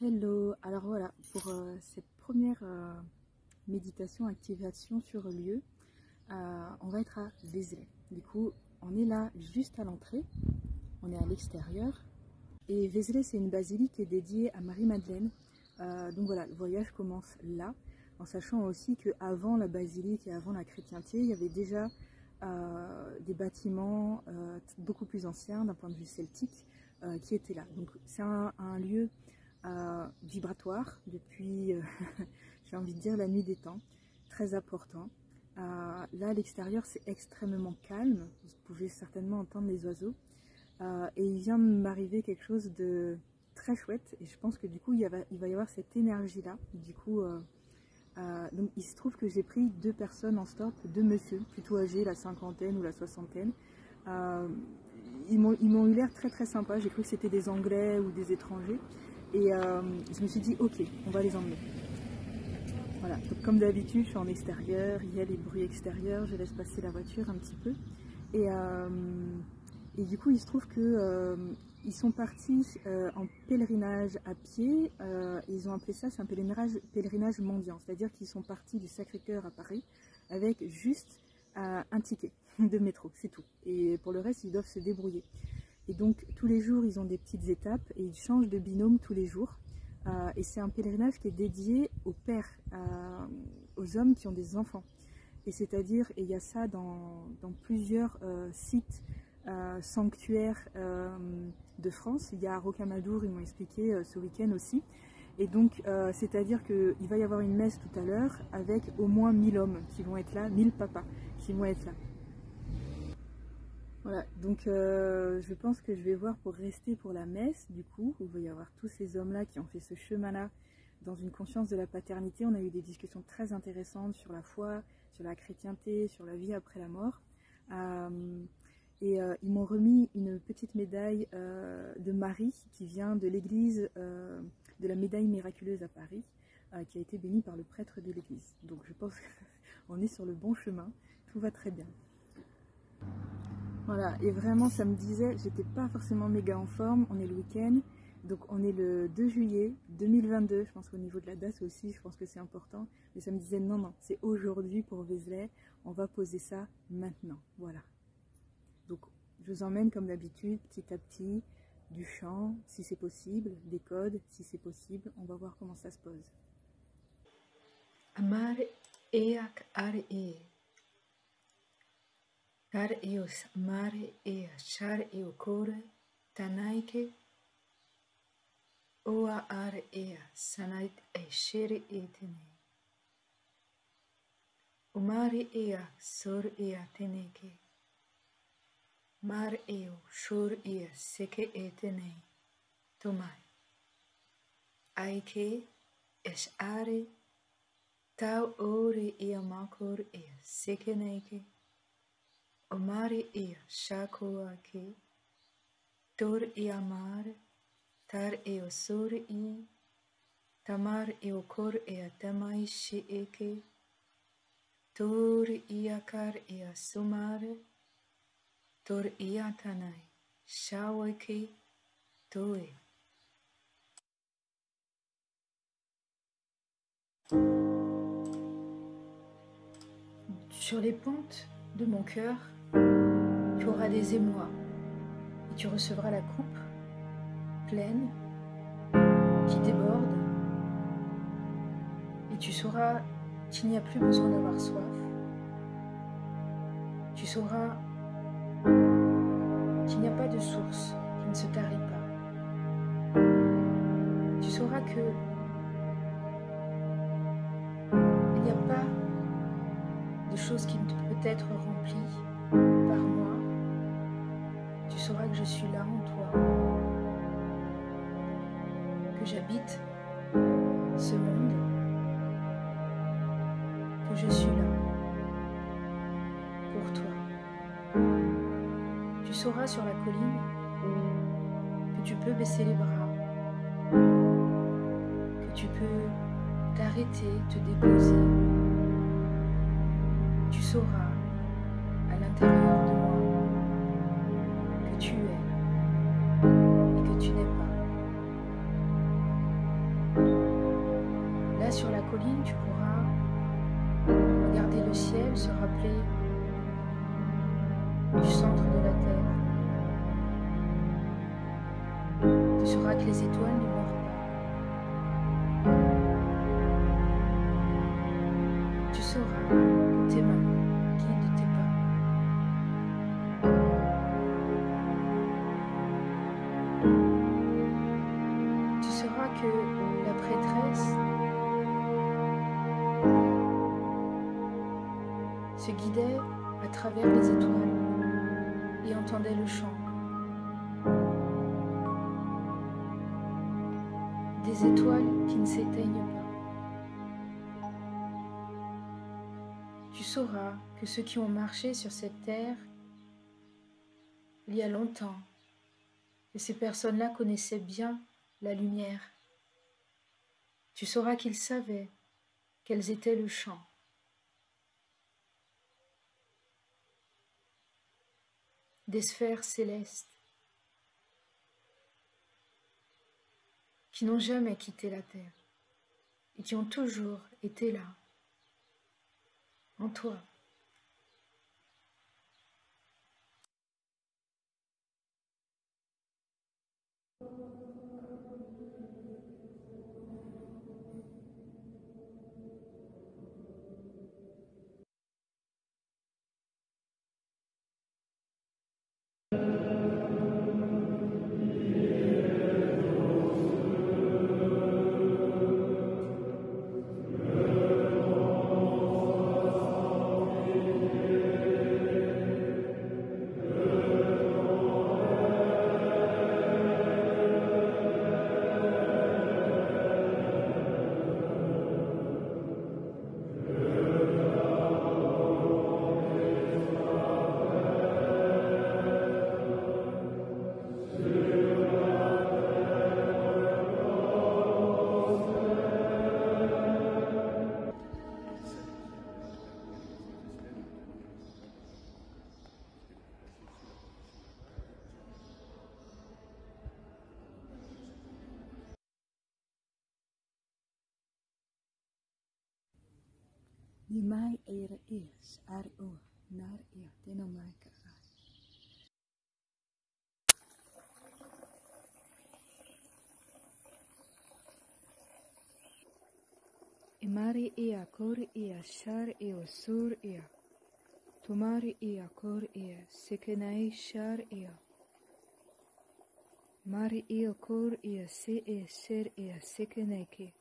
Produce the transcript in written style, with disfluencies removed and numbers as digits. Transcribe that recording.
Hello, alors voilà, pour cette première méditation, activation sur lieu, on va être à Vézelay. Du coup, on est là juste à l'entrée, on est à l'extérieur. Et Vézelay, c'est une basilique qui est dédiée à Marie-Madeleine. Donc voilà, le voyage commence là, en sachant aussi qu'avant la basilique et avant la chrétienté, il y avait déjà des bâtiments beaucoup plus anciens d'un point de vue celtique qui étaient là. Donc c'est un lieu vibratoire depuis, j'ai envie de dire, la nuit des temps, très important. Là, à l'extérieur, c'est extrêmement calme, vous pouvez certainement entendre les oiseaux. Et il vient de m'arriver quelque chose de très chouette, et je pense que du coup, il va y avoir cette énergie-là. Du coup, donc il se trouve que j'ai pris deux personnes en stop, deux messieurs, plutôt âgés, la cinquantaine ou la soixantaine. Ils m'ont eu l'air très très sympas, j'ai cru que c'était des Anglais ou des étrangers. Et je me suis dit, ok, on va les emmener. Voilà, donc comme d'habitude, je suis en extérieur, il y a les bruits extérieurs, je laisse passer la voiture un petit peu. Et du coup, il se trouve qu'ils sont partis en pèlerinage à pied. Ils ont appelé ça, c'est un pèlerinage mendiant. C'est-à-dire qu'ils sont partis du Sacré-Cœur à Paris avec juste un ticket de métro, c'est tout. Et pour le reste, ils doivent se débrouiller. Et donc, tous les jours, ils ont des petites étapes et ils changent de binôme tous les jours. Et c'est un pèlerinage qui est dédié aux pères, aux hommes qui ont des enfants. Et c'est-à-dire, et il y a ça dans plusieurs sites sanctuaires de France. Il y a à Rocamadour, ils m'ont expliqué ce week-end aussi. Et donc, c'est-à-dire qu'il va y avoir une messe tout à l'heure avec au moins 1000 hommes qui vont être là, 1000 papas qui vont être là. Voilà, donc je pense que je vais voir pour rester pour la messe, du coup, où il va y avoir tous ces hommes-là qui ont fait ce chemin-là dans une conscience de la paternité. On a eu des discussions très intéressantes sur la foi, sur la chrétienté, sur la vie après la mort. Ils m'ont remis une petite médaille de Marie qui vient de l'église de la médaille miraculeuse à Paris, qui a été bénie par le prêtre de l'église. Donc je pense qu'on est sur le bon chemin, tout va très bien. Voilà, et vraiment ça me disait, j'étais pas forcément méga en forme, on est le week-end, donc on est le 2 juillet 2022, je pense qu'au niveau de la date aussi, je pense que c'est important, mais ça me disait non, c'est aujourd'hui pour Vézelay, on va poser ça maintenant, voilà. Donc je vous emmène comme d'habitude, petit à petit, du chant, si c'est possible, des codes, si c'est possible, on va voir comment ça se pose. Amar eak ar e. Tar eos mare ea char eo kore tanaike oa ar ea sanait e shere etene. Umari ea sor ea teneke. Mar eo shor ea seke etene. Tomai. Aike es are tau ore ea makor ea seke neke. Omari ea shakoake, tor ea mar, tar eo sor I, tamar eo kor ea tamai sheeke, tor ea kar ea sumar, tor ea tanai, shawake, toe. Sur les pentes de mon cœur, tu auras des émois et tu recevras la coupe pleine qui déborde et tu sauras qu'il n'y a plus besoin d'avoir soif. Tu sauras qu'il n'y a pas de source qui ne se tarit pas. Tu sauras que il n'y a pas de choses qui ne peuvent être remplies par moi. Tu sauras que je suis là en toi, que j'habite ce monde, que je suis là pour toi. Tu sauras sur la colline que tu peux baisser les bras, que tu peux t'arrêter, te déposer. Tu sauras à l'intérieur de moi que tu es et que tu n'es pas. colline, tu pourras regarder le ciel, se rappeler du centre de la Terre. Tu sauras que les étoiles ne meurent pas. Tu sauras que tes mains guident tes pas. Tu sauras que la prêtresse se guidait à travers les étoiles et entendait le chant des étoiles qui ne s'éteignent pas. Tu sauras que ceux qui ont marché sur cette terre il y a longtemps, que ces personnes-là connaissaient bien la lumière. Tu sauras qu'ils savaient quels étaient le chant. Des sphères célestes qui n'ont jamais quitté la terre et qui ont toujours été là, en toi. Nimai eire eers, ar o, nar ea, denamaika. Imari ea, kor ea, shar ea, sur ea. Tumari ea, kor ea, sekenai shar ea. Mari ea, kor ea, se ea, ser ea, sekeneke.